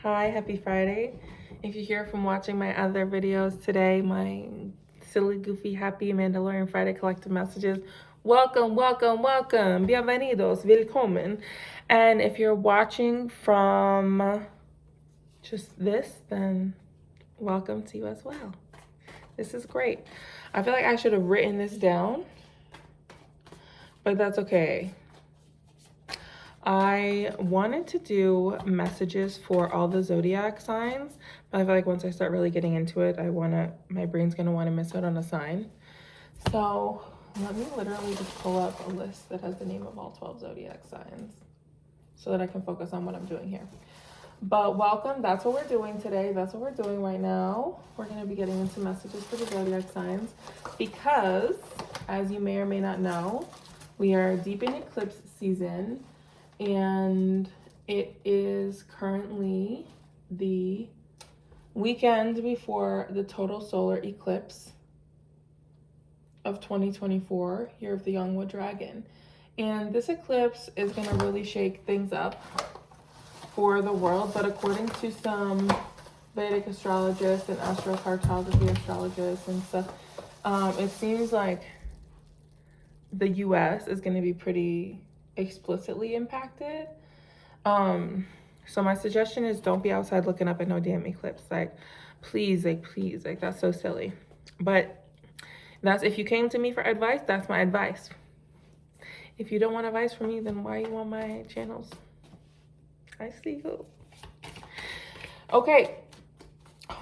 Hi, happy Friday. If you're here from watching my other videos today, my silly, goofy, happy Mandalorian Friday collective messages, welcome, welcome, welcome. Bienvenidos, willkommen. And if you're watching from just this, then welcome to you as well. This is great. I feel like I should have written this down, but that's okay. I wanted to do messages for all the zodiac signs, but I feel like once I start really getting into it, my brain's gonna want to miss out on a sign. So let me literally just pull up a list that has the name of all 12 zodiac signs so that I can focus on what I'm doing here. But welcome, that's what we're doing today. That's what we're doing right now. We're gonna be getting into messages for the zodiac signs because, as you may or may not know, we are deep in eclipse season. And it is currently the weekend before the total solar eclipse of 2024, year of the young wood dragon. And this eclipse is going to really shake things up for the world. But according to some Vedic astrologists and astrocartography astrologists and stuff, it seems like the US is going to be pretty explicitly impacted. So my suggestion is don't be outside looking up at no damn eclipse. Please, that's so silly. But that's, if you came to me for advice, that's my advice. If you don't want advice from me, then why are you on my channels? I see you. Okay,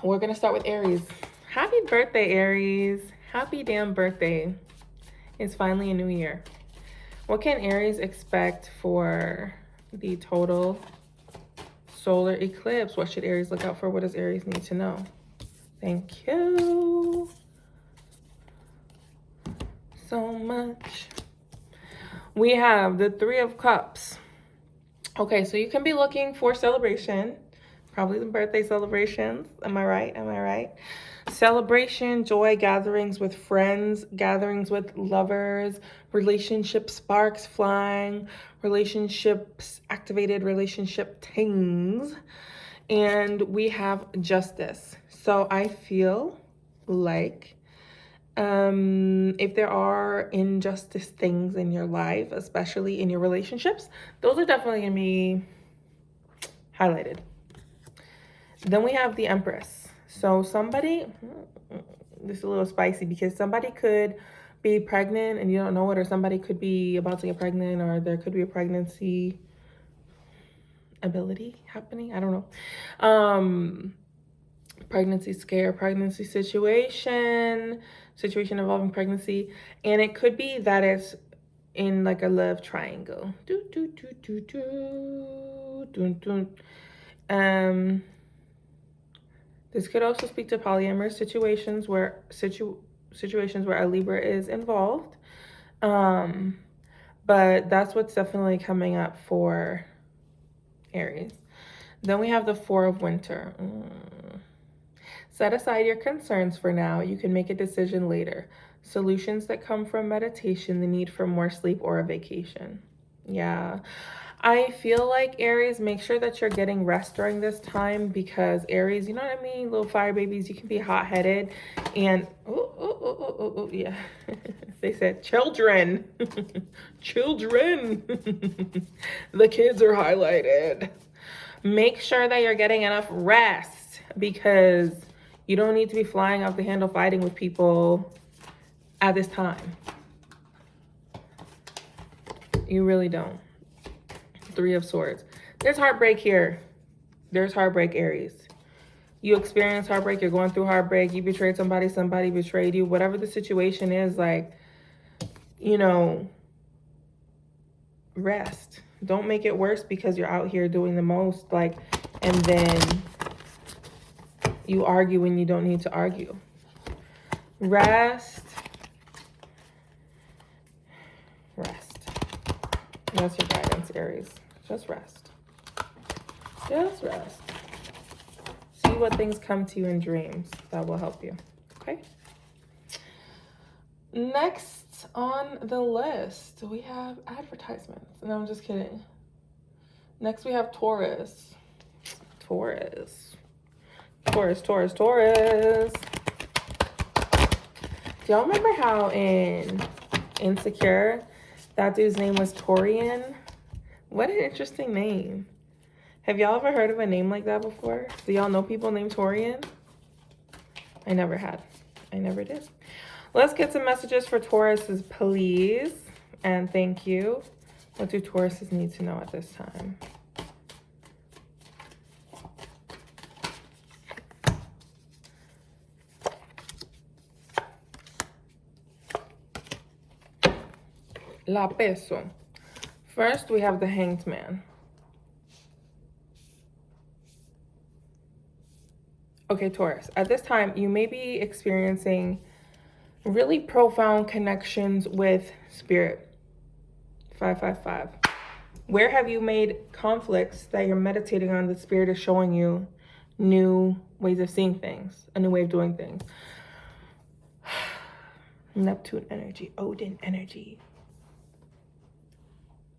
we're gonna start with Aries. Happy birthday, Aries. Happy damn birthday. It's finally a new year. What can Aries expect for the total solar eclipse? What should Aries look out for? What does Aries need to know? Thank you so much. We have the Three of Cups. Okay, so you can be looking for celebration, probably the birthday celebrations. Am I right? Am I right? Celebration, joy, gatherings with friends, gatherings with lovers, relationship sparks flying, relationships activated, relationship things. And we have justice. So I feel like if there are injustice things in your life, especially in your relationships, those are definitely gonna be highlighted. Then we have the Empress. So somebody, this is a little spicy because somebody could be pregnant and you don't know it, or somebody could be about to get pregnant, or there could be a pregnancy ability happening. I don't know. Pregnancy scare, pregnancy situation involving pregnancy. And it could be that it's in like a love triangle. This could also speak to polyamorous situations where a Libra is involved. But that's what's definitely coming up for Aries. Then we have the Four of Winter. Set aside your concerns for now. You can make a decision later. Solutions that come from meditation, the need for more sleep, or a vacation. Yeah. I feel like Aries, make sure that you're getting rest during this time, because Aries, you know what I mean? Little fire babies, you can be hot-headed and, yeah. They said children. Children. The kids are highlighted. Make sure that you're getting enough rest, because you don't need to be flying off the handle fighting with people at this time. You really don't. Three of Swords. There's heartbreak here. There's heartbreak, Aries. You experience heartbreak. You're going through heartbreak. You betrayed somebody. Somebody betrayed you. Whatever the situation is, like, you know, rest. Don't make it worse because you're out here doing the most, like, and then you argue when you don't need to argue. Rest. Rest. That's your guidance, Aries. Just rest. Just rest. See what things come to you in dreams. That will help you. Okay? Next on the list, we have advertisements. No, I'm just kidding. Next, we have Taurus. Taurus. Taurus, Taurus, Taurus. Do y'all remember how in Insecure, that dude's name was Torian? What an interesting name. Have y'all ever heard of a name like that before? Do y'all know people named Torian? I never had. I never did. Let's get some messages for Tauruses, please. And thank you. What do Tauruses need to know at this time? La Peso. First, we have the Hanged Man. Okay, Taurus. At this time, you may be experiencing really profound connections with spirit. 555. Where have you made conflicts that you're meditating on? The spirit is showing you new ways of seeing things, a new way of doing things. Neptune energy, Odin energy.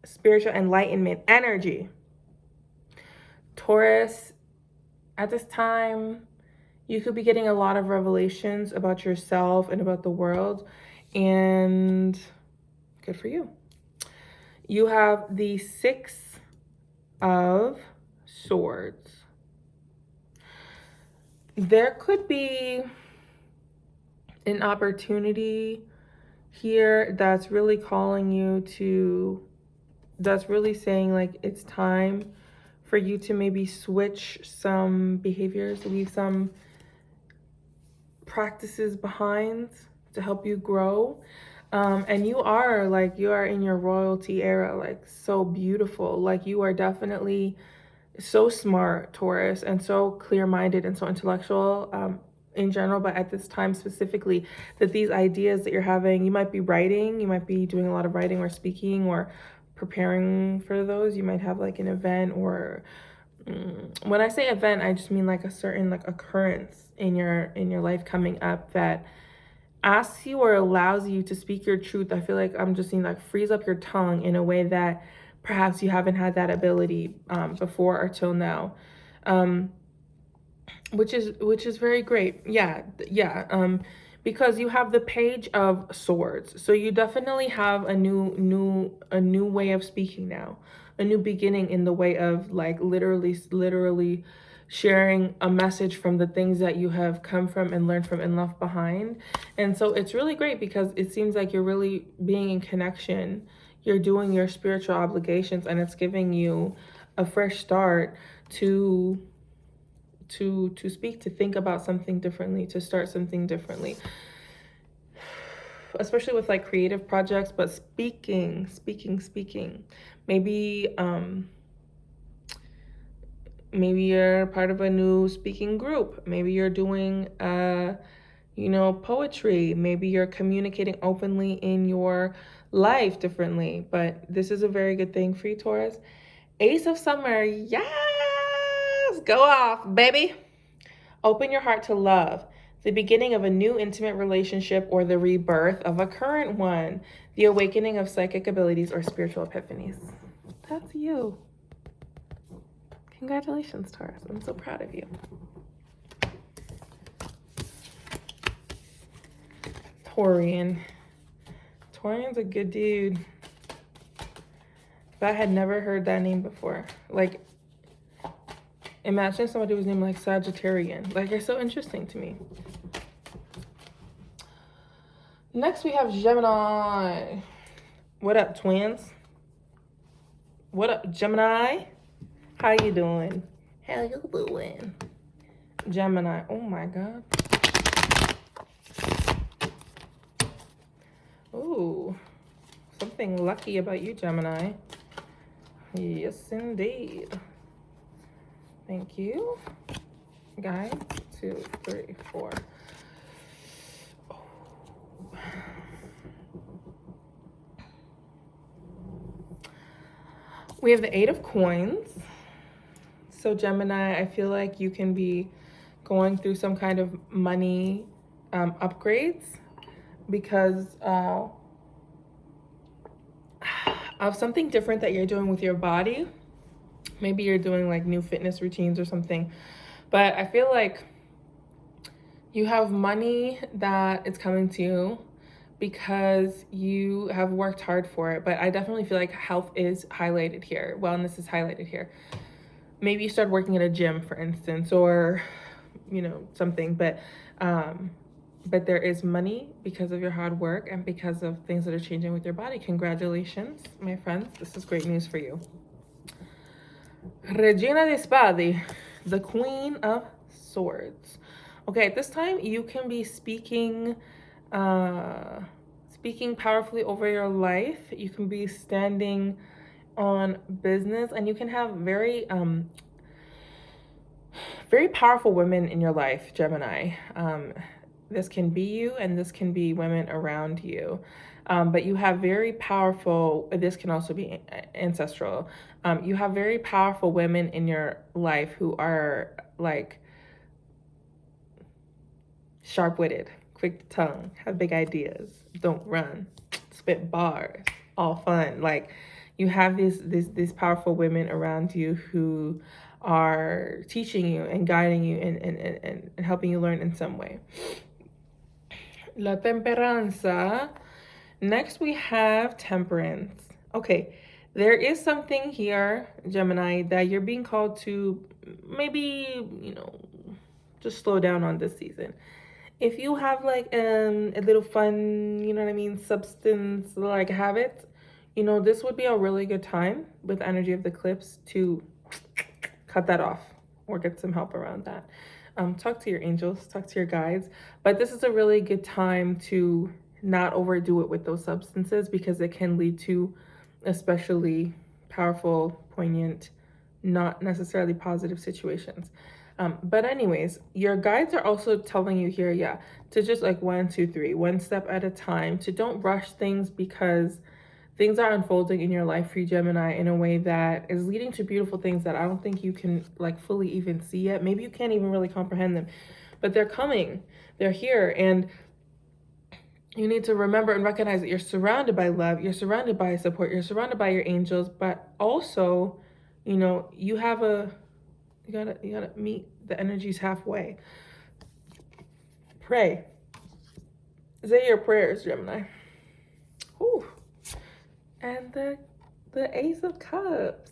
Spiritual enlightenment energy. Taurus, at this time, you could be getting a lot of revelations about yourself and about the world, and good for you. You have the Six of Swords. There could be an opportunity here that's really calling you to, that's really saying like it's time for you to maybe switch some behaviors, leave some practices behind to help you grow. And you are in your royalty era, like so beautiful. Like you are definitely so smart, Taurus, and so clear-minded and so intellectual in general, but at this time specifically, that these ideas that you're having, you might be writing, you might be doing a lot of writing or speaking or preparing for those. You might have like an event, or when I say event, I just mean like a certain like occurrence in your life coming up that asks you or allows you to speak your truth. I feel like I'm just seeing like frees up your tongue in a way that perhaps you haven't had that ability before or till now, which is very great. Yeah. Because you have the Page of Swords, so you definitely have a new way of speaking now, a new beginning in the way of like literally sharing a message from the things that you have come from and learned from and left behind. And so it's really great because it seems like you're really being in connection. You're doing your spiritual obligations, and it's giving you a fresh start to speak, to think about something differently, to start something differently, especially with like creative projects. But speaking, maybe you're part of a new speaking group. Maybe you're doing poetry. Maybe you're communicating openly in your life differently. But this is a very good thing for you, Taurus. Ace of Summer, yes, go off, baby. Open your heart to love, the beginning of a new intimate relationship, or the rebirth of a current one, the awakening of psychic abilities or spiritual epiphanies. That's you. Congratulations, Taurus. I'm so proud of you. Taurian. Taurian's a good dude. But I had never heard that name before. Like, imagine somebody was named like Sagittarian. Like, it's so interesting to me. Next, we have Gemini. What up, twins? What up, Gemini? How you doing? How you doing? Gemini. Oh my God. Ooh, something lucky about you, Gemini. Yes, indeed. Thank you. Guys, 2, 3, 4. Oh. We have the 8 of Coins. So Gemini, I feel like you can be going through some kind of money upgrades because of something different that you're doing with your body. Maybe you're doing like new fitness routines or something. But I feel like you have money that is coming to you because you have worked hard for it. But I definitely feel like health is highlighted here. Wellness is highlighted here. Maybe you start working at a gym, for instance, or, you know, something. But there is money because of your hard work and because of things that are changing with your body. Congratulations, my friends. This is great news for you. Regina di Spadi, the Queen of Swords. Okay, at this time, you can be speaking powerfully over your life. You can be standing on business, and you can have very powerful women in your life, Gemini. This can be you, and this can be women around you. But you have very powerful, this can also be ancestral. You have very powerful women in your life who are like sharp-witted, quick tongue, have big ideas, don't run, spit bars, all fun. Like, you have these powerful women around you who are teaching you and guiding you and helping you learn in some way. La Temperanza. Next we have Temperance. Okay, there is something here, Gemini, that you're being called to maybe, you know, just slow down on this season. If you have like a little fun, you know what I mean, substance like habits, you know, this would be a really good time with the energy of the eclipse to cut that off or get some help around that. Talk to your angels, talk to your guides, but this is a really good time to not overdo it with those substances because it can lead to especially powerful, poignant, not necessarily positive situations. But anyways, your guides are also telling you here, yeah, to just like 1, 2, 3, one step at a time, to don't rush things because things are unfolding in your life for you, Gemini, in a way that is leading to beautiful things that I don't think you can like fully even see yet. Maybe you can't even really comprehend them, but they're coming, they're here. And you need to remember and recognize that you're surrounded by love, you're surrounded by support, you're surrounded by your angels, but also, you know, you gotta meet the energies halfway. Pray. Say your prayers, Gemini. Whew. And the Ace of Cups.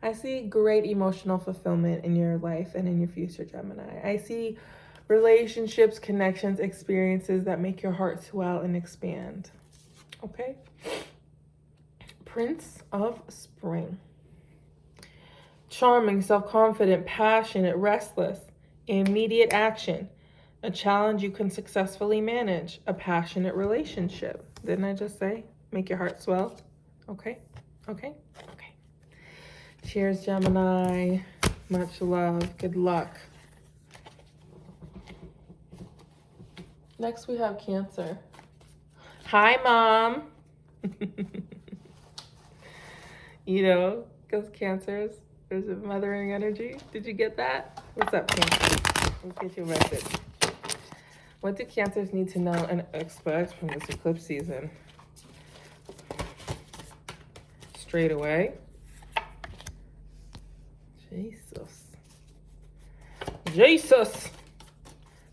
I see great emotional fulfillment in your life and in your future, Gemini. I see relationships, connections, experiences that make your heart swell and expand. Okay? Prince of Spring. Charming, self-confident, passionate, restless, immediate action. A challenge you can successfully manage. A passionate relationship. Didn't I just say? Make your heart swell. Okay. Cheers, Gemini. Much love. Good luck. Next we have Cancer. Hi, Mom. You know, because Cancers, there's a mothering energy. Did you get that? What's up, Cancer? Let's get you a message. What do Cancers need to know and expect from this eclipse season? Straight away. Jesus.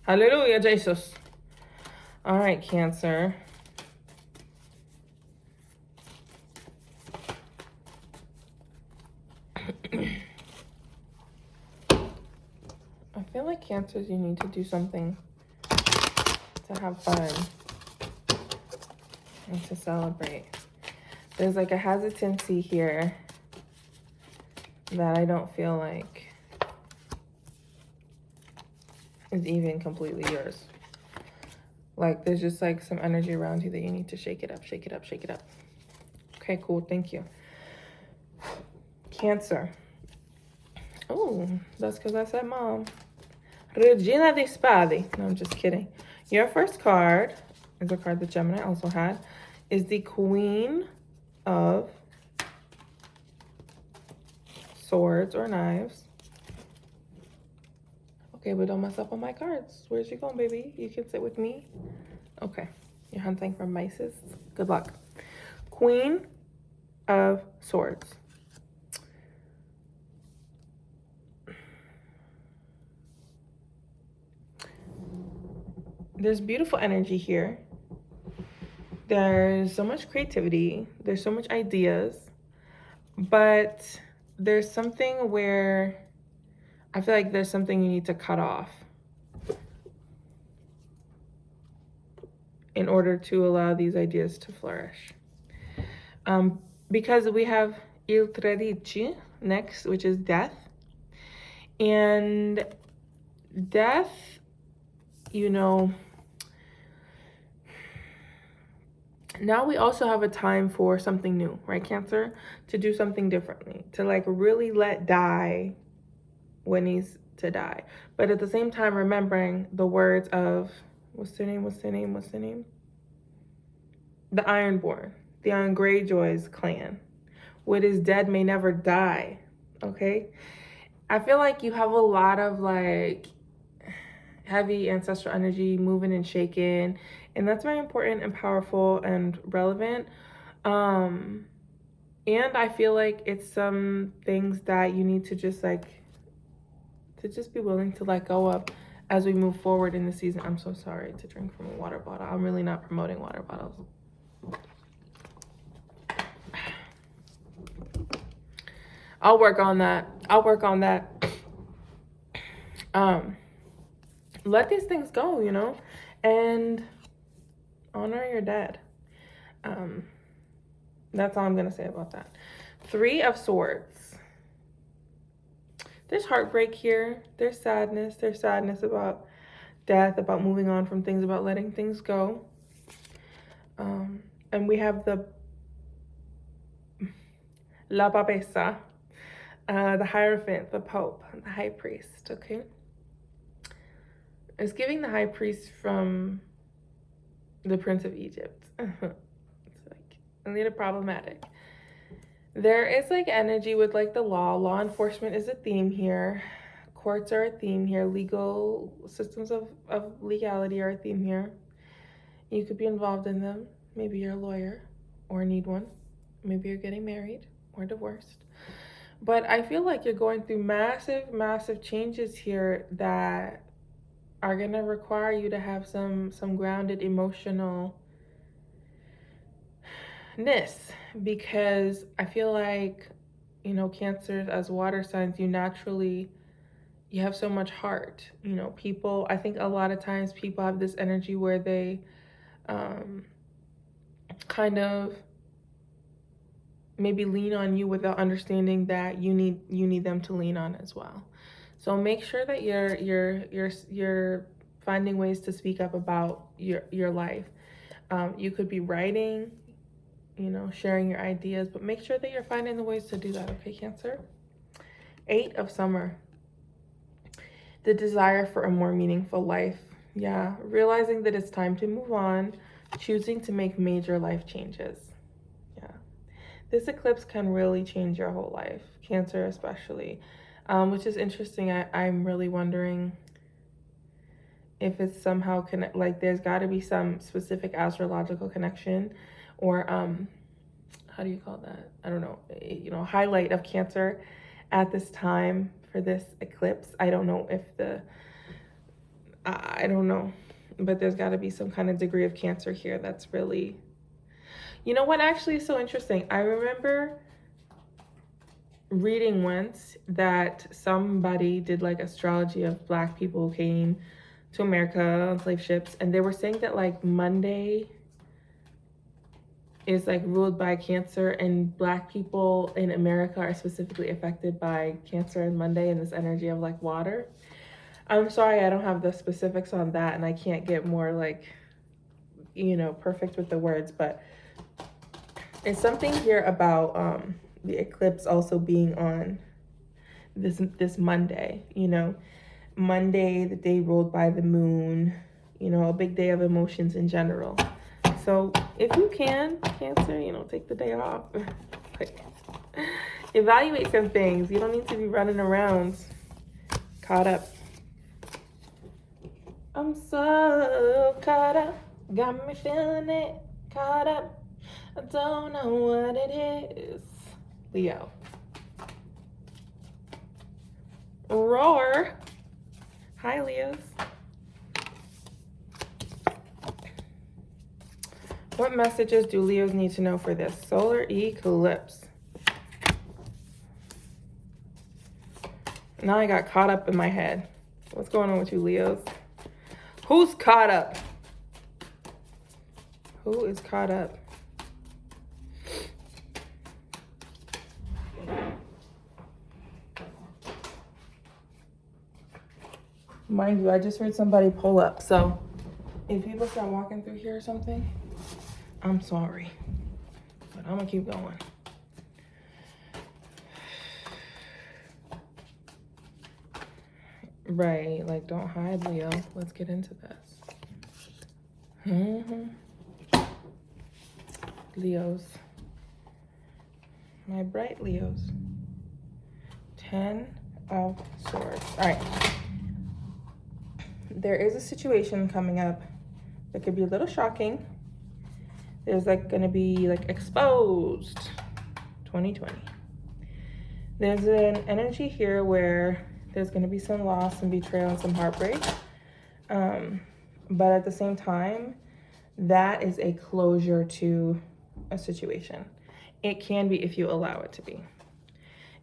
Hallelujah, Jesus. All right, Cancer. I feel like Cancers, you need to do something to have fun and to celebrate. There's like a hesitancy here that I don't feel like is even completely yours. Like there's just like some energy around you that you need to shake it up, shake it up, shake it up. Okay, cool, thank you. Cancer. Oh, that's because I said Mom. Regina di Spadi. No, I'm just kidding. Your first card is a card that Gemini also had, is the Queen of Swords or Knives. Okay, but don't mess up on my cards. Where's you going, baby? You can sit with me. Okay, you're hunting for mices. Good luck. Queen of Swords. there's beautiful energy here. There's so much creativity. There's so much ideas. But there's something where I feel like there's something you need to cut off in order to allow these ideas to flourish. Because we have Il Tredici next, which is death. And death, you know, now we also have a time for something new, right, Cancer? To do something differently, to like really let die what needs to die. But at the same time, remembering the words of, what's their name? The Ironborn, the Iron Greyjoy's clan. What is dead may never die, okay? I feel like you have a lot of like heavy ancestral energy moving and shaking, and that's very important and powerful and relevant. And I feel like it's some things that you need to just like, to just be willing to let go of as we move forward in the season. I'm so sorry to drink from a water bottle. I'm really not promoting water bottles. I'll work on that. Let these things go, you know, and honor your dead. That's all I'm gonna say about that. 3 of Swords. There's heartbreak here. There's sadness. There's sadness about death, about moving on from things, about letting things go. And we have the La Babesa, the Hierophant, the Pope, the High Priest, okay? It's giving the High Priest from the Prince of Egypt. It's like a little problematic. There is like energy with like the law enforcement is a theme here. Courts are a theme here. Legal systems of legality are a theme here. You could be involved in them. Maybe you're a lawyer or need one. Maybe you're getting married or divorced. But I feel like you're going through massive changes here that are gonna require you to have some grounded emotionalness, because I feel like, you know, Cancers as water signs, you have so much heart. You know, people, I think a lot of times people have this energy where they kind of maybe lean on you without understanding that you need them to lean on as well. So make sure that you're finding ways to speak up about your life. You could be writing, you know, sharing your ideas, but make sure that you're finding the ways to do that, okay, Cancer? 8 of Summer. The desire for a more meaningful life. Yeah, realizing that it's time to move on, choosing to make major life changes. Yeah, this eclipse can really change your whole life, Cancer especially, which is interesting. I'm really wondering if it's somehow like there's got to be some specific astrological connection, or how do you call that? I don't know, you know, highlight of Cancer at this time for this eclipse. I don't know if I don't know, but there's got to be some kind of degree of Cancer here that's really, you know what actually is so interesting. I remember reading once that somebody did like astrology of Black people who came to America on slave ships, and they were saying that like Monday is like ruled by Cancer, and Black people in America are specifically affected by Cancer and Monday and this energy of like water. I'm sorry, I don't have the specifics on that, and I can't get more like, you know, perfect with the words, but it's something here about the eclipse also being on this Monday, you know, Monday, the day ruled by the moon, you know, a big day of emotions in general. So if you can, Cancer, you know, take the day off. Like, evaluate some things. You don't need to be running around caught up. I'm so caught up, got me feeling it, caught up. I don't know what it is. Leo. Roar. Hi, Leos. What messages do Leos need to know for this solar eclipse? Now I got caught up in my head. What's going on with you, Leos? Who's caught up? Who is caught up? Mind you, I just heard somebody pull up. So if people start walking through here or something, I'm sorry. But I'm going to keep going. Right, like don't hide, Leo. Let's get into this. Leos. My bright Leos. 10 of Swords. All right. There is a situation coming up that could be a little shocking. There's like going to be like exposed 2020. There's an energy here where there's going to be some loss and betrayal and some heartbreak. But at the same time, that is a closure to a situation. It can be if you allow it to be.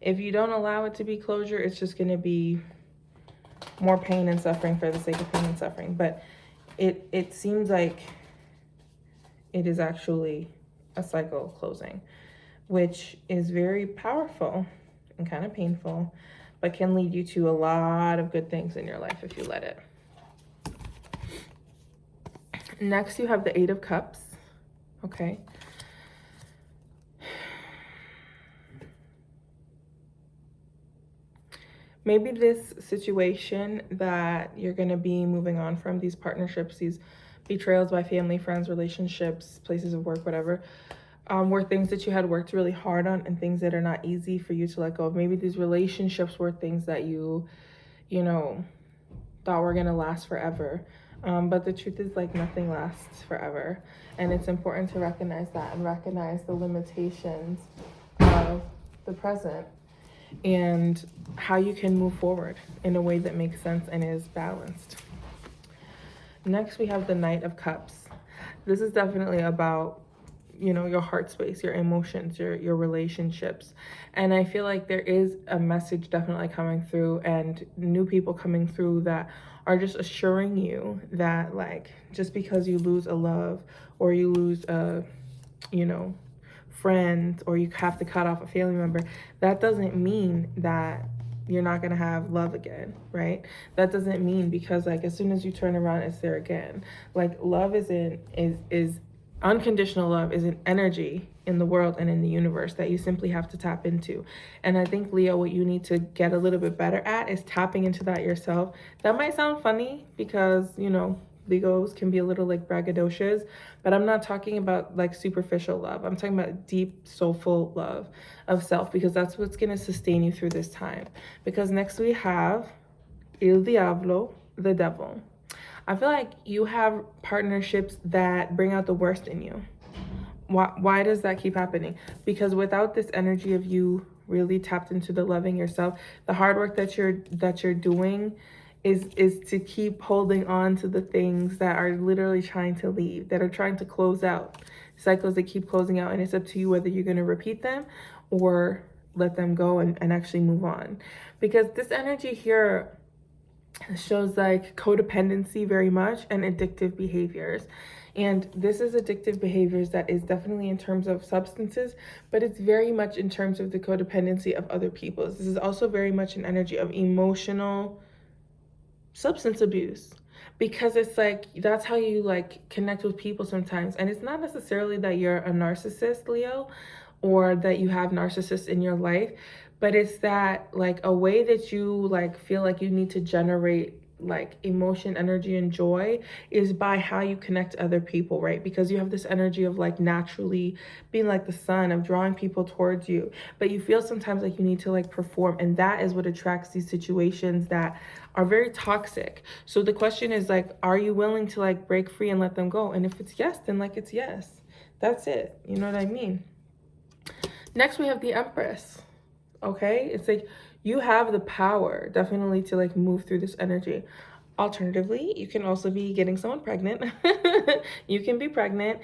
If you don't allow it to be closure, it's just going to be more pain and suffering for the sake of pain and suffering. But it seems like it is actually a cycle closing, which is very powerful and kind of painful, but can lead you to a lot of good things in your life if you let it. Next, you have the 8 of Cups. Okay. Maybe this situation that you're going to be moving on from, these partnerships, these betrayals by family, friends, relationships, places of work, whatever, were things that you had worked really hard on and things that are not easy for you to let go of. Maybe these relationships were things that you know, thought were going to last forever. But the truth is, like, nothing lasts forever. And it's important to recognize that and recognize the limitations of the present and how you can move forward in a way that makes sense and is balanced. Next, we have the Knight of Cups. This is definitely about, you know, your heart space, your emotions, your relationships. And I feel like there is a message definitely coming through and new people coming through that are just assuring you that, like, just because you lose a love or you lose a, you know, friend, or you have to cut off a family member, that doesn't mean that you're not going to have love again, right? That doesn't mean because, like, as soon as you turn around, it's there again. Like, love is unconditional love is an energy in the world and in the universe that you simply have to tap into. And I think, Leo, what you need to get a little bit better at is tapping into that yourself. That might sound funny because, you know, Legos can be a little like braggadocious, but I'm not talking about like superficial love. I'm talking about deep, soulful love of self, because that's what's going to sustain you through this time. Because next we have El Diablo, the devil. I feel like you have partnerships that bring out the worst in you. Why does that keep happening? Because without this energy of you really tapped into the loving yourself, the hard work that you're doing is to keep holding on to the things that are literally trying to leave, that are trying to close out, cycles that keep closing out. And it's up to you whether you're going to repeat them or let them go and actually move on. Because this energy here shows like codependency very much and addictive behaviors. And this is addictive behaviors that is definitely in terms of substances, but it's very much in terms of the codependency of other people. This is also very much an energy of emotional substance abuse, because it's like that's how you like connect with people sometimes. And it's not necessarily that you're a narcissist, Leo, or that you have narcissists in your life, but it's that like a way that you like feel like you need to generate like emotion, energy, and joy is by how you connect to other people, right? Because you have this energy of like naturally being like the sun, of drawing people towards you, but you feel sometimes like you need to like perform, and that is what attracts these situations that are very toxic. So the question is like, are you willing to like break free and let them go? And if it's yes, then like it's yes. That's it. You know what I mean? Next, we have the Empress. Okay, it's like you have the power definitely to like move through this energy. Alternatively, you can also be getting someone pregnant. You can be pregnant,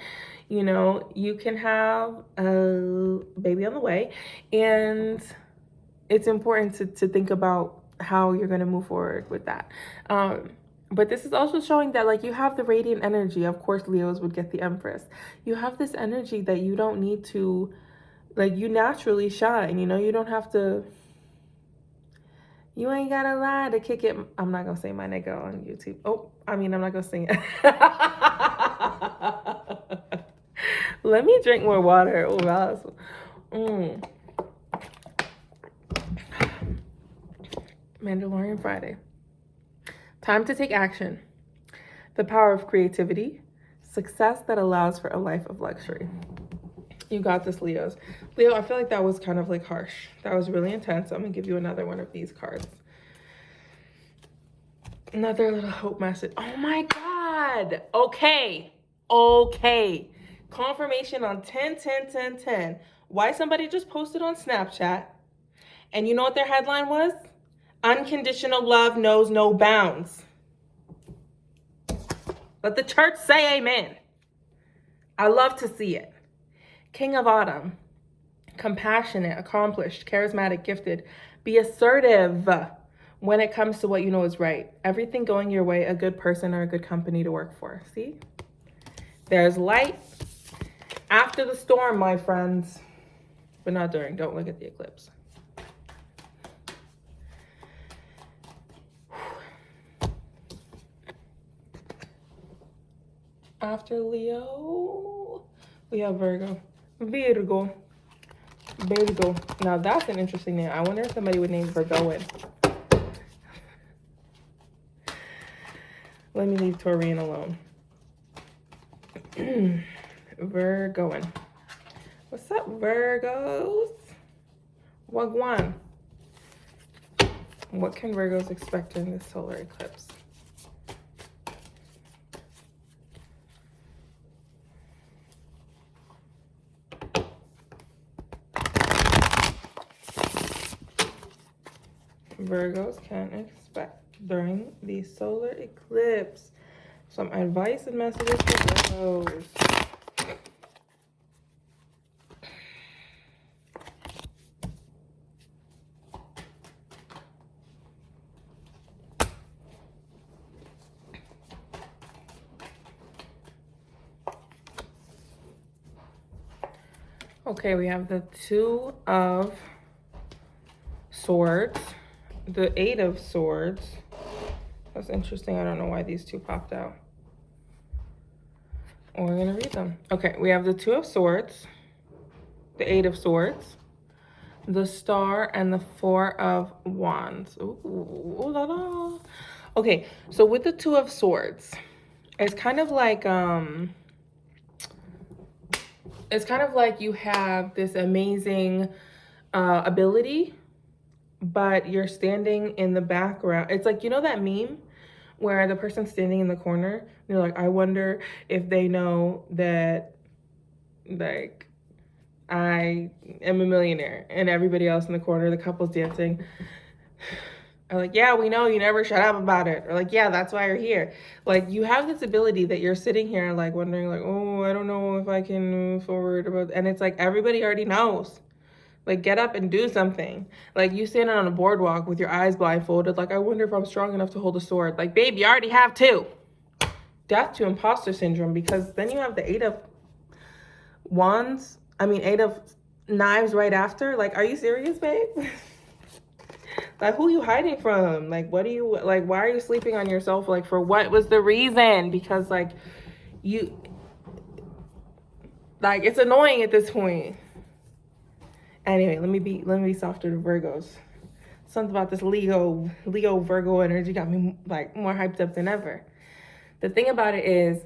you know, you can have a baby on the way, and it's important to think about how you're going to move forward with that. But this is also showing that, like, you have the radiant energy. Of course, Leos would get the Empress. You have this energy that you don't need to, like, you naturally shine, you know, you don't have to. You ain't gotta lie to kick it. I'm not gonna say my nigga on YouTube. Oh, I mean, I'm not gonna sing it. Let me drink more water. Oh, wow. Mandalorian Friday. Time to take action. The power of creativity. Success that allows for a life of luxury. You got this, Leos. Leo, I feel like that was kind of like harsh. That was really intense. I'm gonna give you another one of these cards. Another little hope message. Oh my God. Okay. Confirmation on 10. Why somebody just posted on Snapchat, and you know what their headline was? Unconditional love knows no bounds. Let the church say amen. I love to see it. King of Autumn. Compassionate, accomplished, charismatic, gifted. Be assertive when it comes to what you know is right. Everything going your way, a good person or a good company to work for. See? There's light after the storm, my friends. But not during. Don't look at the eclipse. After Leo, we have Virgo. Virgo. Now that's an interesting name. I wonder if somebody would name Virgoan. Let me leave Taurine alone. Virgoan. What's up, Virgos? Wagwan. What can Virgos expect during this solar eclipse? Virgos can expect during the solar eclipse. Some advice and messages for Virgos. Okay, we have the Two of Swords. The Eight of Swords. That's interesting. I don't know why these two popped out. We're going to read them. Okay, we have the Two of Swords, the Eight of Swords, the Star, and the Four of Wands. Ooh, la la. Okay, so with the Two of Swords, it's kind of like you have this amazing ability, but you're standing in the background. It's like, you know that meme where the person's standing in the corner and you're like, I wonder if they know that, like, I am a millionaire, and everybody else in the corner, the couple's dancing, are like, yeah, we know, you never shut up about it. Or like, yeah, that's why you're here. Like, you have this ability that you're sitting here like wondering like, oh, I don't know if I can move forward about, and it's like everybody already knows. Like, get up and do something. Like, you standing on a boardwalk with your eyes blindfolded, like, I wonder if I'm strong enough to hold a sword. Like, babe, you already have two. Death to imposter syndrome, because then you have the Eight of Wands. I mean, Eight of Knives right after. Like, are you serious, babe? Like, who are you hiding from? Like, what do you, like, why are you sleeping on yourself? Like, for what was the reason? Because, like, you, like, it's annoying at this point. Anyway, let me be softer to Virgos. Something about this Leo Virgo energy got me like more hyped up than ever. The thing about it is,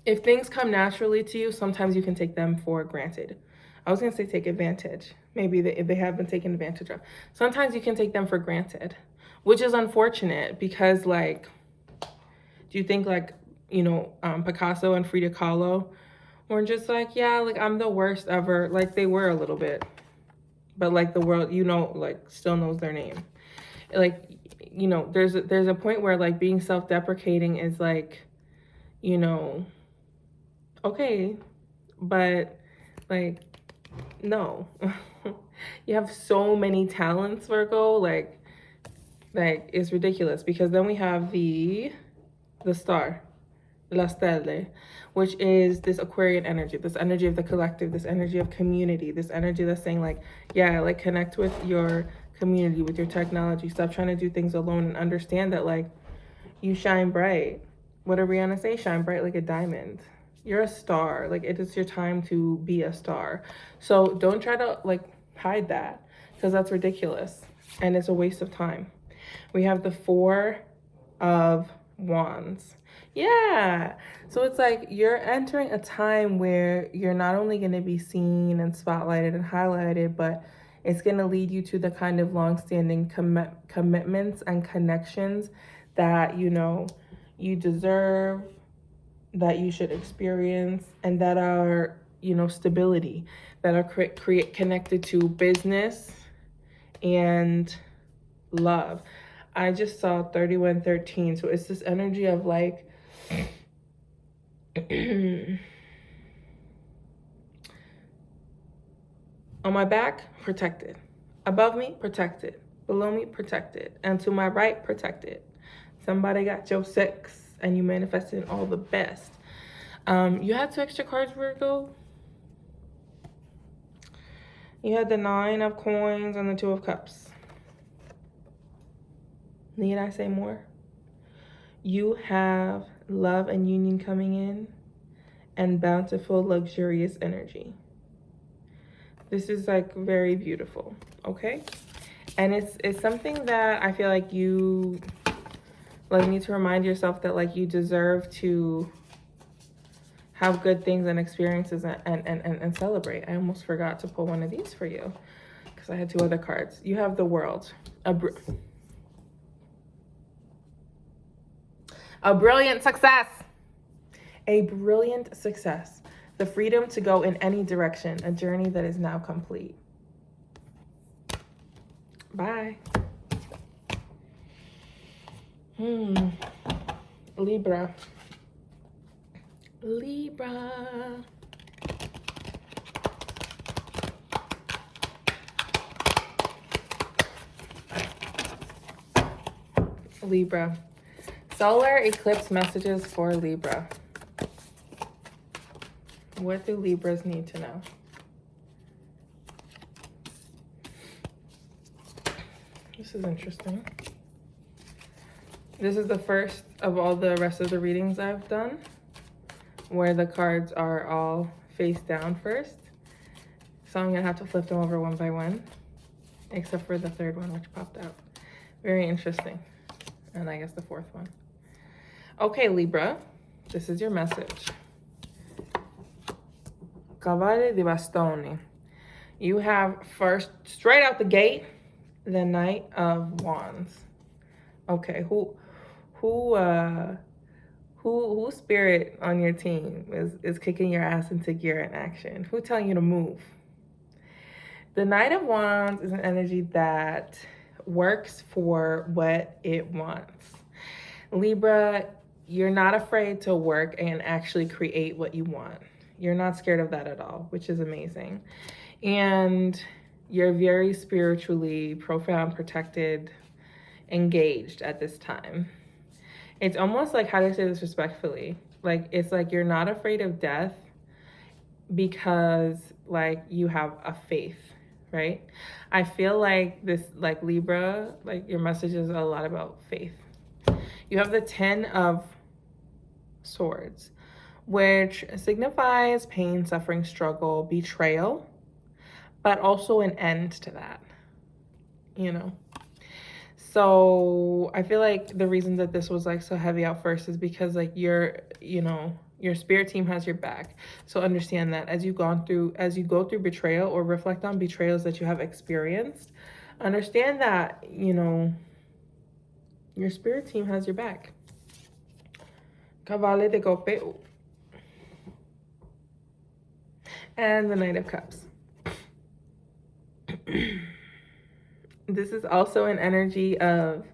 if things come naturally to you, sometimes you can take them for granted. I was gonna say take advantage. Maybe if they have been taken advantage of. Sometimes you can take them for granted, which is unfortunate because, like, do you think, like, you know, Picasso and Frida Kahlo were just like, yeah, like, I'm the worst ever. Like, they were a little bit, but like the world, you know, like, still knows their name. Like, you know, there's a point where like being self-deprecating is like, you know, okay, but like, no. You have so many talents, Virgo, like it's ridiculous, because then we have the star, La Stelle, which is this Aquarian energy, this energy of the collective, this energy of community, this energy that's saying like, yeah, like connect with your community, with your technology, stop trying to do things alone, and understand that like you shine bright. What did Rihanna say? Shine bright like a diamond. You're a star. Like it is your time to be a star. So don't try to like hide that, because that's ridiculous and it's a waste of time. We have the Four of Wands. Yeah. So it's like you're entering a time where you're not only going to be seen and spotlighted and highlighted, but it's going to lead you to the kind of long-standing commitments and connections that, you know, you deserve, that you should experience, and that are, you know, stability, that are connected to business and love. I just saw 3113. So it's this energy of like, on my back, protected. Above me, protected. Below me, protected. And to my right, protected. Somebody got your six and you manifested all the best. You had 2 extra cards, Virgo. You had the 9 of coins and the 2 of cups. Need I say more? You have love and union coming in, and bountiful, luxurious energy. This is like very beautiful, okay? And it's something that I feel like you like need to remind yourself that like you deserve to have good things and experiences and celebrate. I almost forgot to pull one of these for you because I had 2 other cards. You have the World. A brilliant success. A brilliant success. The freedom to go in any direction. A journey that is now complete. Bye. Libra. Libra. Libra. Solar eclipse messages for Libra. What do Libras need to know? This is interesting. This is the first of all the rest of the readings I've done where the cards are all face down first. So I'm gonna have to flip them over one by one, except for the 3rd one, which popped out. Very interesting. And I guess the 4th one. Okay, Libra, this is your message. Cavaliere di Bastoni. You have first, straight out the gate, the Knight of Wands. Okay, who spirit on your team is kicking your ass into gear in action? Who telling you to move? The Knight of Wands is an energy that works for what it wants. Libra, you're not afraid to work and actually create what you want. You're not scared of that at all, which is amazing. And you're very spiritually profound, protected, engaged at this time. It's almost like, how do I say this respectfully? Like, it's like you're not afraid of death because like you have a faith, right? I feel like this, like Libra, like your message is a lot about faith. You have the 10 of Swords, which signifies pain, suffering, struggle, betrayal, but also an end to that, you know? So I feel like the reason that this was like so heavy out first is because like your spirit team has your back. So understand that as you go through betrayal or reflect on betrayals that you have experienced, understand that, you know, your spirit team has your back. Cavaliere de Coppe. And the Knight of Cups. This is also an energy of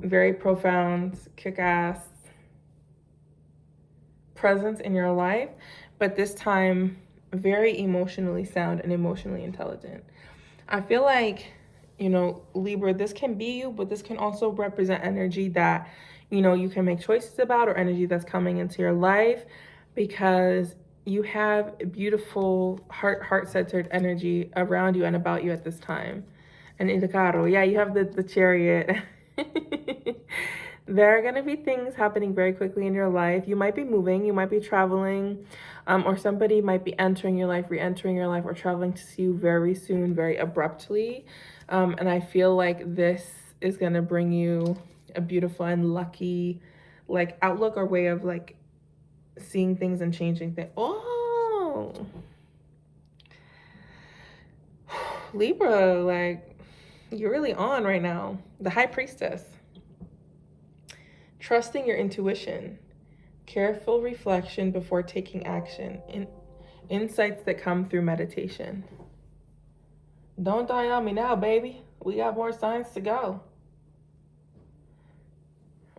very profound, kick-ass presence in your life, but this time very emotionally sound and emotionally intelligent. I feel like, you know, Libra, this can be you, but this can also represent energy that, you know, you can make choices about, or energy that's coming into your life, because you have beautiful heart-centered energy around you and about you at this time. And in the carro, yeah, you have the chariot. There are going to be things happening very quickly in your life. You might be moving, you might be traveling, or somebody might be entering your life, re-entering your life, or traveling to see you very soon, very abruptly. And I feel like this is going to bring you a beautiful and lucky, like, outlook or way of, like, seeing things and changing things. Oh, Libra, like, you're really on right now. The High Priestess. Trusting your intuition, careful reflection before taking action, insights that come through meditation. Don't die on me now, baby. We got more signs to go.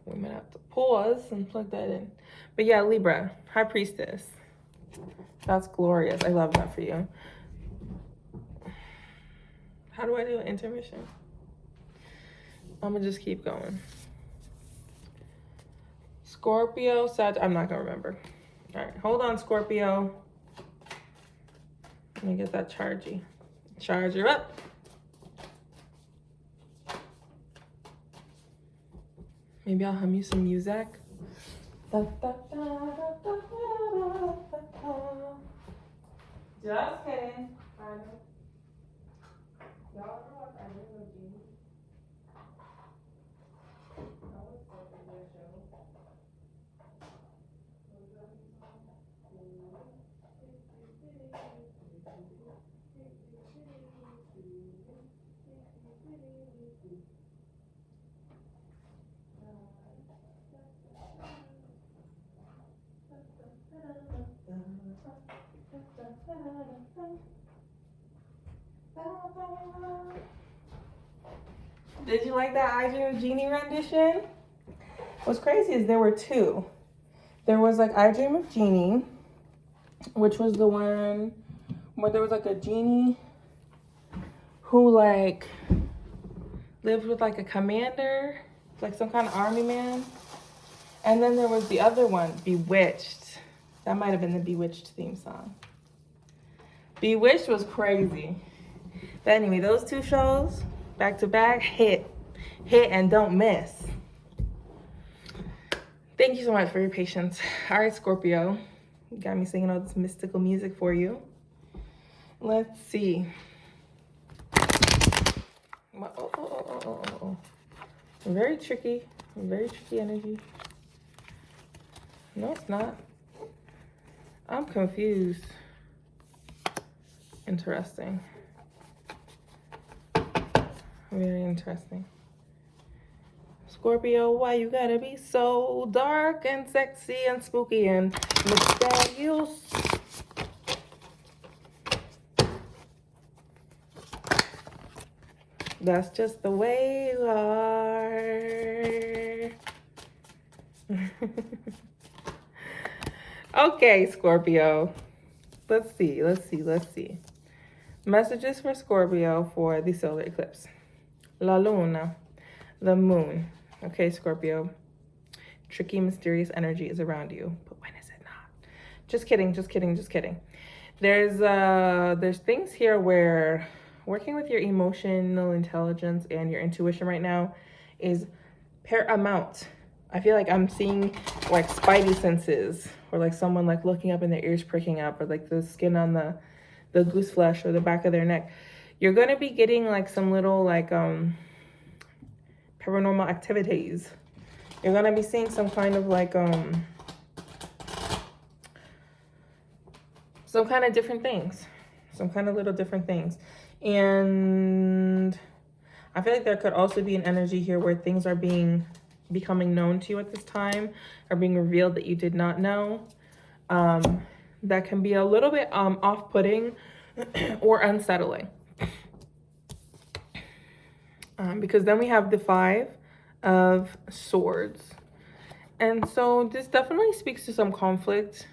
We might have to pause and plug that in. But yeah, Libra, High Priestess. That's glorious. I love that for you. How do I do an intermission? I'm gonna just keep going. Scorpio, I'm not gonna remember. All right, hold on, Scorpio. Let me get that charger up. Maybe I'll hum you some music. Just kidding. Did you like that I Dream of Genie rendition? What's crazy is there were two. There was like I Dream of Genie, which was the one where there was like a genie who like lived with like a commander, like some kind of army man. And then there was the other one, Bewitched. That might have been the Bewitched theme song. Bewitched was crazy. But anyway, those two shows, back to back, hit and don't miss. Thank you so much for your patience. All right, Scorpio, you got me singing all this mystical music for you. Let's see. Oh. Very tricky energy. No, it's not. I'm confused. Interesting. Very interesting. Scorpio, why you gotta be so dark and sexy and spooky and mysterious? That's just the way you are. Okay, Scorpio. Let's see. Messages for Scorpio for the solar eclipse. La Luna, the moon. Okay, Scorpio. Tricky, mysterious energy is around you. But when is it not? Just kidding. There's things here where working with your emotional intelligence and your intuition right now is paramount. I feel like I'm seeing like spidey senses, or like someone like looking up and their ears pricking up, or like the skin on the goose flesh or the back of their neck. You're going to be getting like some little like paranormal activities. You're going to be seeing some kind of like some kind of different things, some kind of little different things. And I feel like there could also be an energy here where things are becoming known to you at this time, or being revealed that you did not know. That can be a little bit off-putting or unsettling. Because then we have the 5 of Swords. And so this definitely speaks to some conflict.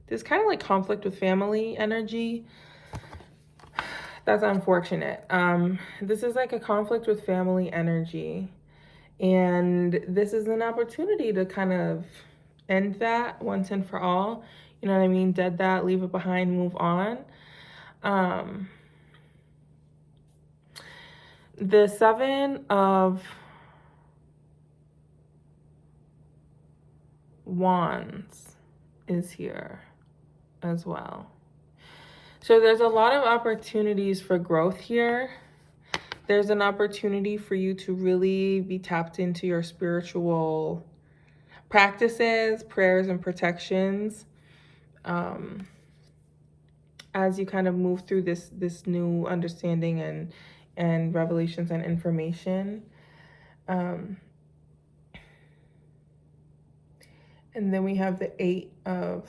There's kind of like conflict with family energy. That's unfortunate. This is like a conflict with family energy. And this is an opportunity to kind of end that once and for all. You know what I mean? Dead that, leave it behind, move on. The Seven of Wands is here as well. So there's a lot of opportunities for growth here. There's an opportunity for you to really be tapped into your spiritual practices, prayers, and protections as you kind of move through this new understanding and revelations and information. And then we have the Eight of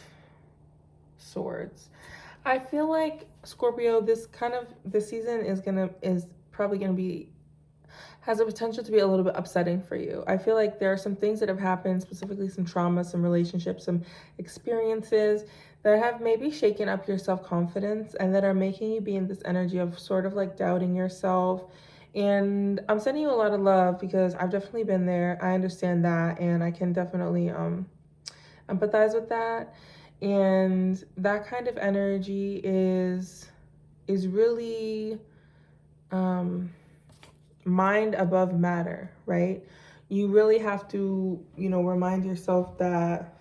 Swords. I feel like Scorpio, this season is probably gonna be, has the potential to be a little bit upsetting for you. I feel like there are some things that have happened, specifically some trauma, some relationships, some experiences that have maybe shaken up your self-confidence and that are making you be in this energy of sort of like doubting yourself. And I'm sending you a lot of love because I've definitely been there. I understand that, and I can definitely empathize with that. And that kind of energy is really mind above matter, right? You really have to, remind yourself that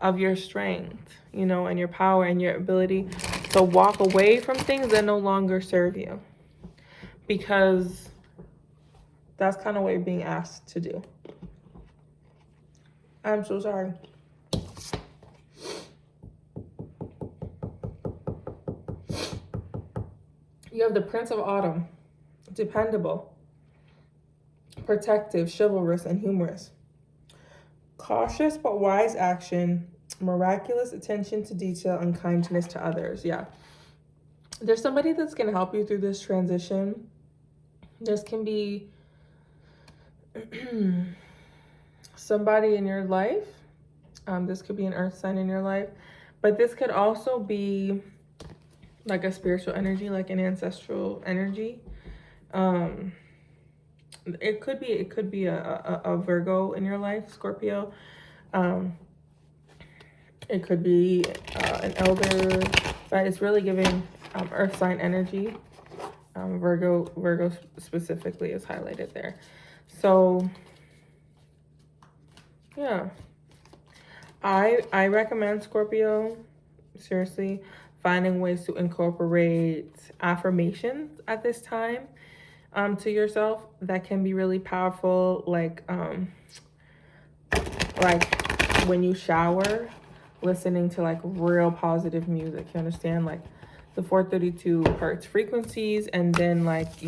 of your strength, and your power and your ability to walk away from things that no longer serve you, because that's kind of what you're being asked to do. I'm so sorry. You have the Prince of Autumn, dependable, protective, chivalrous, and humorous. Cautious but wise action, miraculous attention to detail, and kindness to others. Yeah. There's somebody that's going to help you through this transition. This can be somebody in your life. This could be an earth sign in your life. But this could also be like a spiritual energy, like an ancestral energy. It could be a Virgo in your life, Scorpio. It could be an elder, but it's really giving earth sign energy. Virgo specifically is highlighted there. So yeah, I recommend, Scorpio, seriously, finding ways to incorporate affirmations at this time to yourself that can be really powerful, like when you shower, listening to like real positive music, you understand, like the 432 hertz frequencies, and then like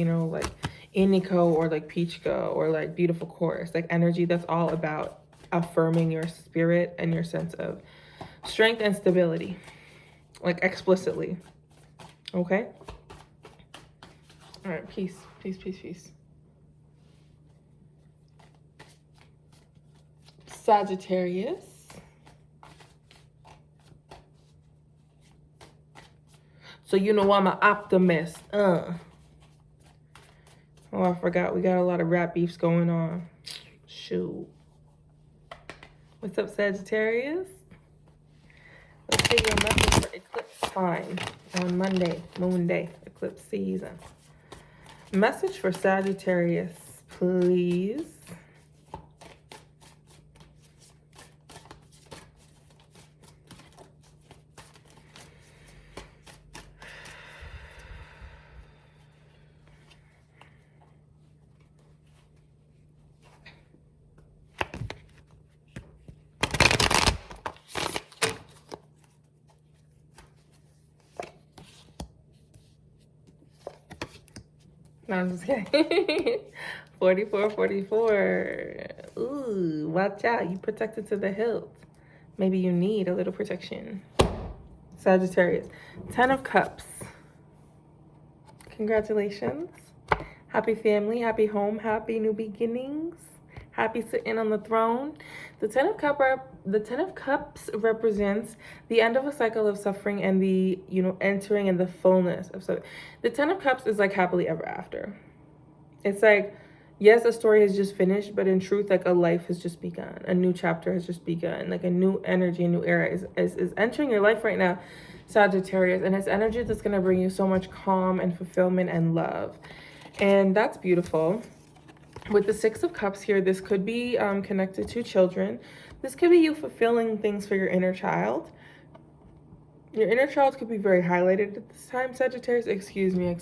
indigo or like peachka or like beautiful chorus, like energy that's all about affirming your spirit and your sense of strength and stability, like explicitly. Okay. All right. Peace. Sagittarius. So I'm an optimist. Oh, I forgot. We got a lot of rap beefs going on. Shoot. What's up, Sagittarius? Let's get your message for eclipse time on Monday, moon day, eclipse season. Message for Sagittarius, please. No, I'm just kidding. 44. Ooh, watch out. You protected to the hilt. Maybe you need a little protection. Sagittarius. 10 of Cups. Congratulations. Happy family, happy home, happy new beginnings. happy sitting on the throne. The Ten of Cups represents the end of a cycle of suffering and the, entering in the fullness of something. The Ten of Cups is like happily ever after. It's like, yes, a story has just finished, but in truth, like a life has just begun. A new chapter has just begun. Like a new energy, a new era is entering your life right now, Sagittarius. And it's energy that's going to bring you so much calm and fulfillment and love. And that's beautiful. With the Six of Cups here, this could be connected to children. This could be you fulfilling things for your inner child. Your inner child could be very highlighted at this time, Sagittarius. Excuse me.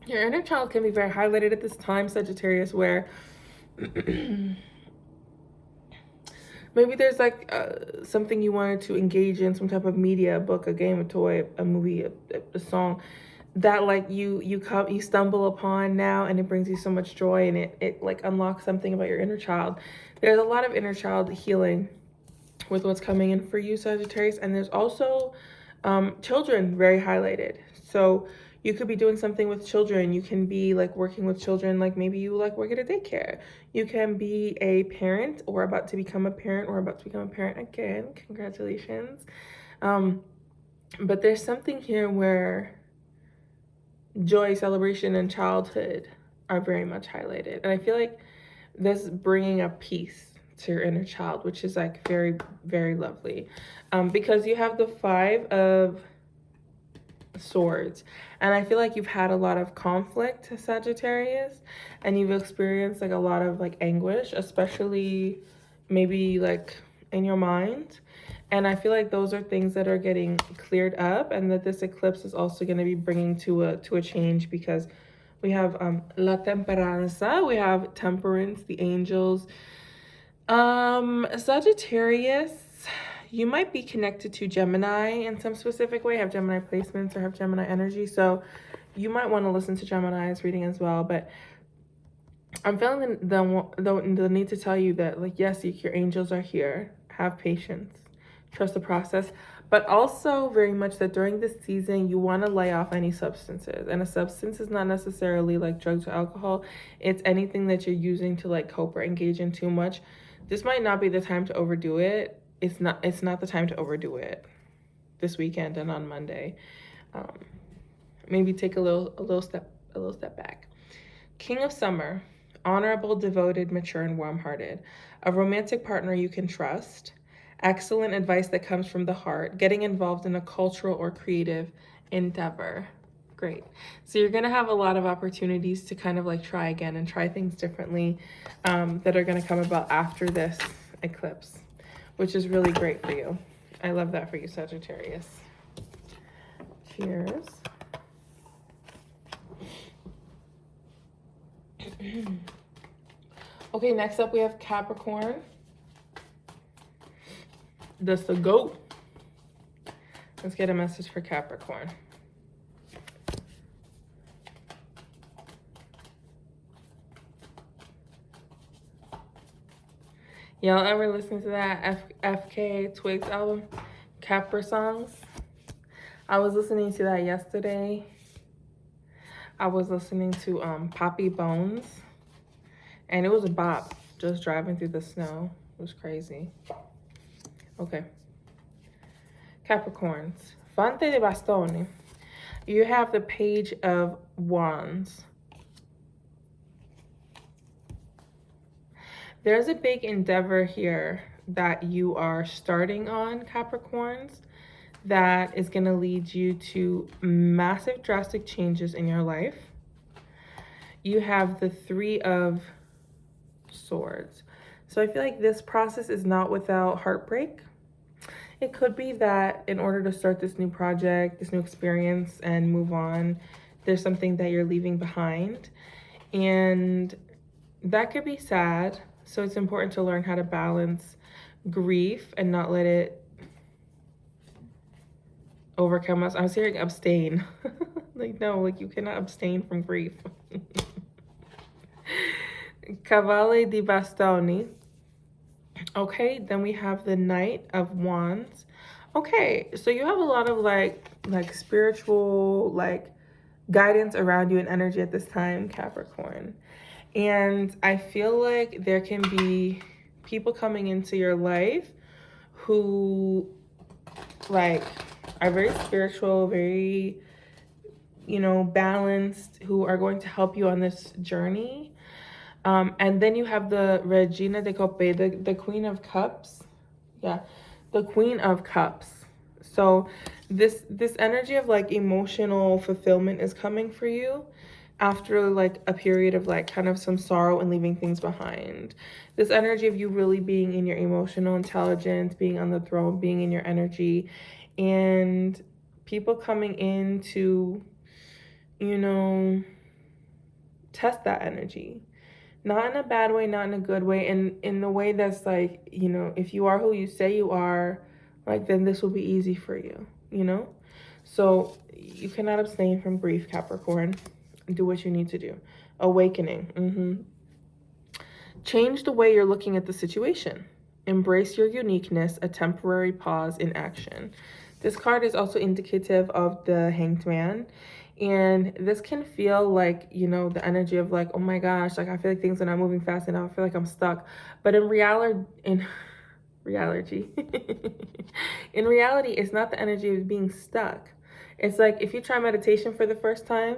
Your inner child can be very highlighted at this time, Sagittarius, where maybe there's like something you wanted to engage in, some type of media, a book, a game, a toy, a movie, a song that like you stumble upon now, and it brings you so much joy, and it like unlocks something about your inner child. There's a lot of inner child healing with what's coming in for you, Sagittarius, and there's also children very highlighted. So you could be doing something with children. You can be like working with children, like maybe you like work at a daycare. You can be a parent or about to become a parent or about to become a parent again. Congratulations. But there's something here where joy, celebration, and childhood are very much highlighted. And I feel like this bringing up peace to your inner child, which is like very, very lovely. Because you have the Five of Swords, and I feel like you've had a lot of conflict, Sagittarius, and you've experienced like a lot of like anguish, especially maybe like in your mind. And I feel like those are things that are getting cleared up, and that this eclipse is also going to be bringing to a change, because we have La Temperanza, we have Temperance, the angels. Sagittarius, you might be connected to Gemini in some specific way, have Gemini placements or have Gemini energy. So you might want to listen to Gemini's reading as well. But I'm feeling the need to tell you that, like, yes, your angels are here. Have patience. Trust the process. But also very much that during this season, you want to lay off any substances. And a substance is not necessarily like drugs or alcohol. It's anything that you're using to like cope or engage in too much. This might not be the time to overdo it. It's not the time to overdo it this weekend and on Monday. Maybe take a little step back. King of Summer, honorable, devoted, mature, and warm-hearted. A romantic partner you can trust. Excellent advice that comes from the heart. Getting involved in a cultural or creative endeavor. Great. So you're going to have a lot of opportunities to kind of like try again and try things differently that are going to come about after this eclipse, which is really great for you. I love that for you, Sagittarius. Cheers. Okay, next up we have Capricorn. That's the GOAT. Let's get a message for Capricorn. Y'all ever listen to that FK Twigs album, Capra Songs? I was listening to that yesterday. I was listening to Poppy Bones, and it was a bop, just driving through the snow. It was crazy. Okay. Capricorns. Fante de Bastoni. You have the Page of Wands. There's a big endeavor here that you are starting on, Capricorns, that is going to lead you to massive, drastic changes in your life. You have the Three of Swords. So I feel like this process is not without heartbreak. It could be that in order to start this new project, this new experience, and move on, there's something that you're leaving behind. And that could be sad. So it's important to learn how to balance grief and not let it overcome us. I was hearing abstain. Like, no, like you cannot abstain from grief. Cavale di Bastoni. Okay, then we have the Knight of Wands. Okay, so you have a lot of like like spiritual, like guidance around you and energy at this time, Capricorn. And I feel like there can be people coming into your life who like are very spiritual, very, you know, balanced, who are going to help you on this journey. And then you have the Regina de Cope, the Queen of Cups. Yeah, the Queen of Cups. So this energy of like emotional fulfillment is coming for you after like a period of like kind of some sorrow and leaving things behind. This energy of you really being in your emotional intelligence, being on the throne, being in your energy, and people coming in to, you know, test that energy. Not in a bad way, not in a good way, and in the way that's like, you know, if you are who you say you are, like, then this will be easy for you, you know? So you cannot abstain from grief, Capricorn. Do what you need to do. Awakening. Change the way you're looking at the situation. Embrace your uniqueness, a temporary pause in action. This card is also indicative of the Hanged Man. And this can feel like, you know, the energy of like, oh my gosh, like I feel like things are not moving fast enough. I feel like I'm stuck. But in reality, in reality, it's not the energy of being stuck. It's like if you try meditation for the first time,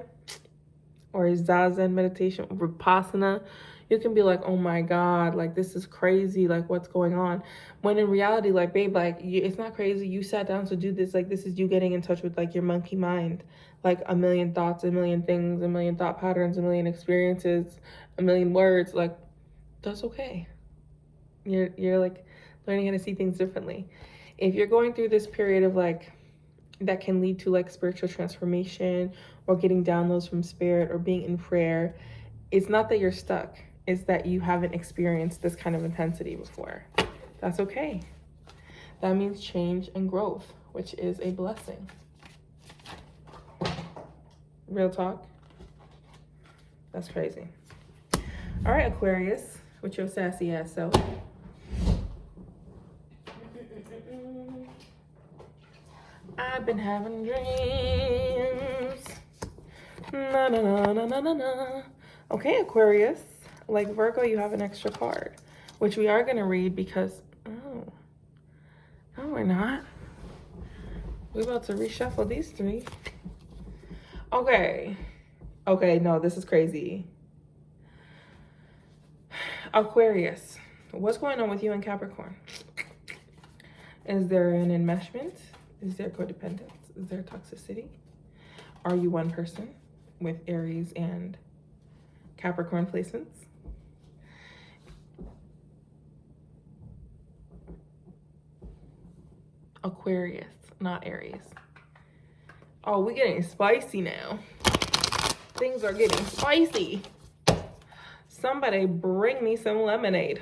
or Zazen meditation, or Vipassana, you can be like, oh my God, like this is crazy, like what's going on? When in reality, like, babe, like it's not crazy. You sat down to do this. Like this is you getting in touch with like your monkey mind, like a million thoughts, a million things, a million thought patterns, a million experiences, a million words. Like that's okay. You're like learning how to see things differently. If you're going through this period of like that can lead to like spiritual transformation or getting downloads from spirit or being in prayer, it's not that you're stuck. It's that you haven't experienced this kind of intensity before. That's okay. That means change and growth, which is a blessing. Real talk. That's crazy. All right, Aquarius, with your sassy ass self. I've been having dreams. Na na na na na na na. Okay, Aquarius. Like Virgo, you have an extra card, which we are going to read because, no, we're not. We're about to reshuffle these three. Okay, no, this is crazy. Aquarius, what's going on with you and Capricorn? Is there an enmeshment? Is there codependence? Is there toxicity? Are you one person with Aries and Capricorn placements? Aquarius, not Aries. Oh, we're getting spicy now. Things are getting spicy. Somebody bring me some lemonade.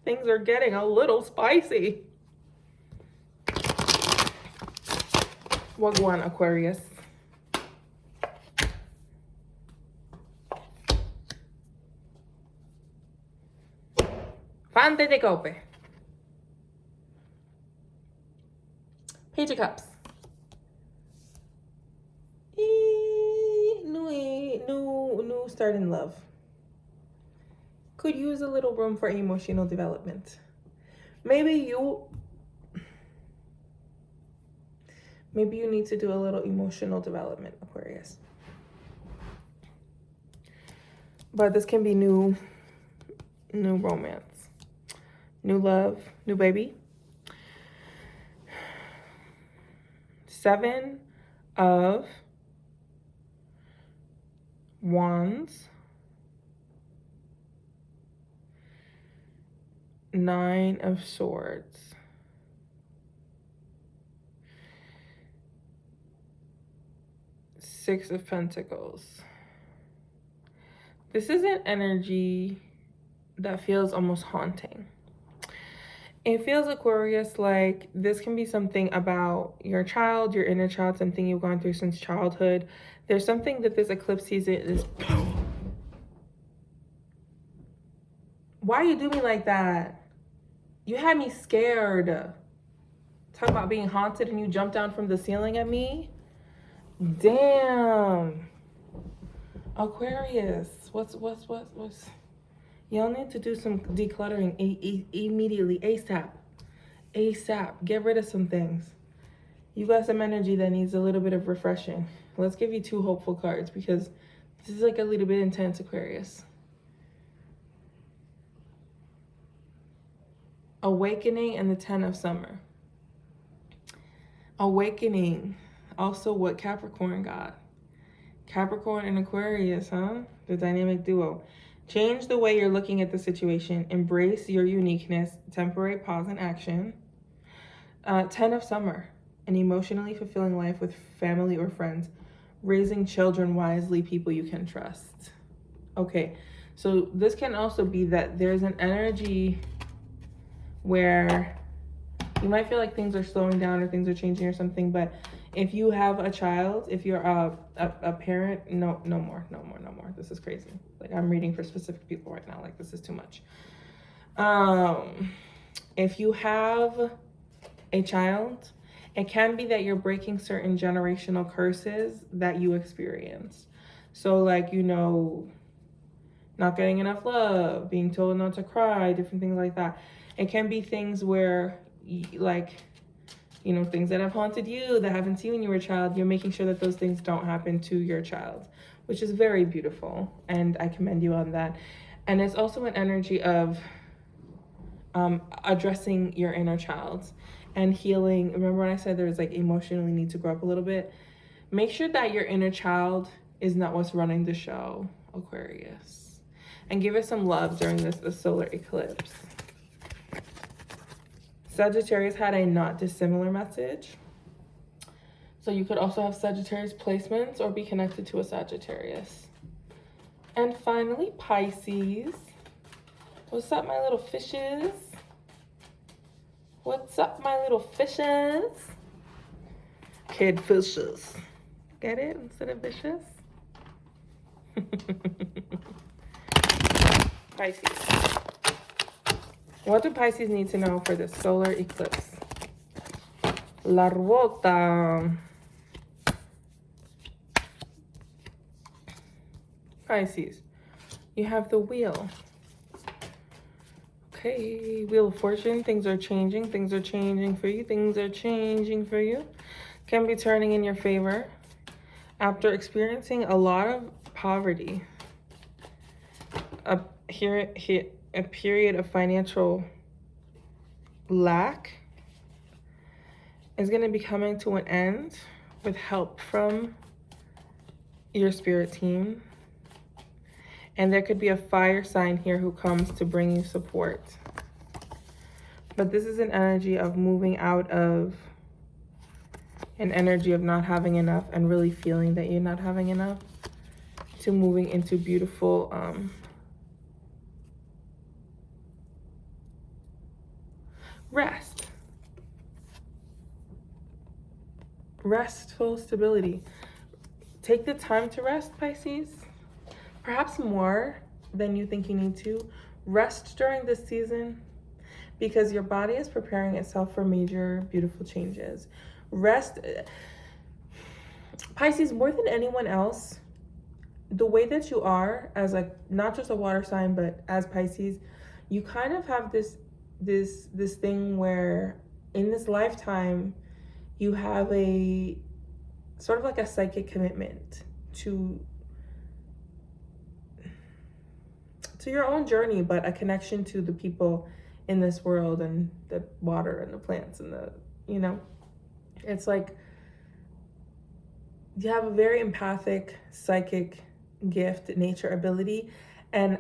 Things are getting a little spicy. Wagwan, Aquarius. Fante de cope. Page of Cups. New start in love. Could use a little room for emotional development. Maybe you need to do a little emotional development, Aquarius. But this can be new romance, new love, new baby. 7 of Wands, 9 of Swords, 6 of Pentacles. This is an energy that feels almost haunting. It feels, Aquarius, like this can be something about your child, your inner child, something you've gone through since childhood. There's something that this eclipse season is... Why you do me like that? You had me scared. Talk about being haunted and you jumped down from the ceiling at me. Damn. Aquarius. What's y'all need to do some decluttering immediately, ASAP. ASAP. Get rid of some things. You got some energy that needs a little bit of refreshing. Let's give you 2 hopeful cards because this is like a little bit intense, Aquarius. Awakening and the 10 of Summer. Awakening. Also what Capricorn got. Capricorn and Aquarius, huh? The dynamic duo. Change the way you're looking at the situation. Embrace your uniqueness. Temporary pause in action. 10 of Summer. An emotionally fulfilling life with family or friends. Raising children wisely, people you can trust. Okay, so this can also be that there's an energy where you might feel like things are slowing down or things are changing or something, but if you have a child, if you're a parent, no more. This is crazy. Like, I'm reading for specific people right now. Like, this is too much. If you have a child, it can be that you're breaking certain generational curses that you experienced. So like, you know, not getting enough love, being told not to cry, different things like that. It can be things where, like, you know, things that have haunted you, that happened to you when you were a child. You're making sure that those things don't happen to your child, which is very beautiful. And I commend you on that. And it's also an energy of addressing your inner child and healing. Remember when I said there's like emotionally need to grow up a little bit? Make sure that your inner child is not what's running the show, Aquarius. And give it some love during this solar eclipse. Sagittarius had a not dissimilar message. So you could also have Sagittarius placements or be connected to a Sagittarius. And finally, Pisces. What's up, my little fishes? What's up, my little fishes? Kid fishes. Get it? Instead of vicious? Pisces. What do Pisces need to know for this solar eclipse? La Ruota. Pisces. You have the wheel. Okay, Wheel of Fortune. Things are changing. Things are changing for you. Things are changing for you. Can be turning in your favor. After experiencing a lot of poverty, a period of financial lack is going to be coming to an end with help from your spirit team. And there could be a fire sign here who comes to bring you support. But this is an energy of moving out of an energy of not having enough and really feeling that you're not having enough to moving into beautiful rest. Restful stability. Take the time to rest, Pisces. Perhaps more than you think you need to. Rest during this season because your body is preparing itself for major, beautiful changes. Rest. Pisces, more than anyone else, the way that you are as like not just a water sign, but as Pisces, you kind of have this thing where in this lifetime you have a sort of like a psychic commitment to your own journey, but a connection to the people in this world and the water and the plants and the, you know, it's like you have a very empathic, psychic gift, nature ability, and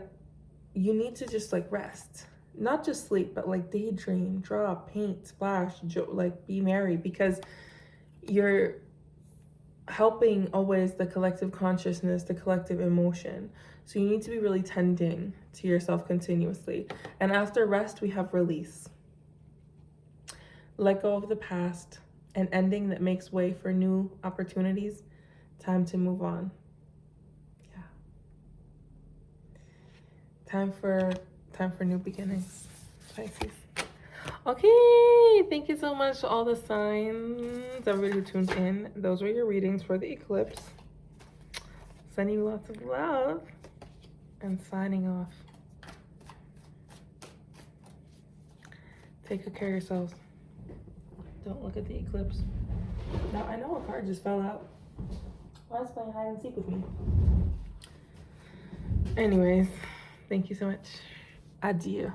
you need to just like rest, not just sleep, but like daydream, draw, paint, splash, like be merry, because you're helping always the collective consciousness, the collective emotion. So you need to be really tending to yourself continuously. And after rest, we have release. Let go of the past, an ending that makes way for new opportunities. Time to move on. Yeah. Time for new beginnings, Pisces. Okay, thank you so much to all the signs, everybody who tunes in. Those were your readings for the eclipse. Sending you lots of love and signing off. Take good care of yourselves. Don't look at the eclipse. Now, I know a card just fell out. Why is playing hide and seek with me? Anyways, thank you so much. Adieu.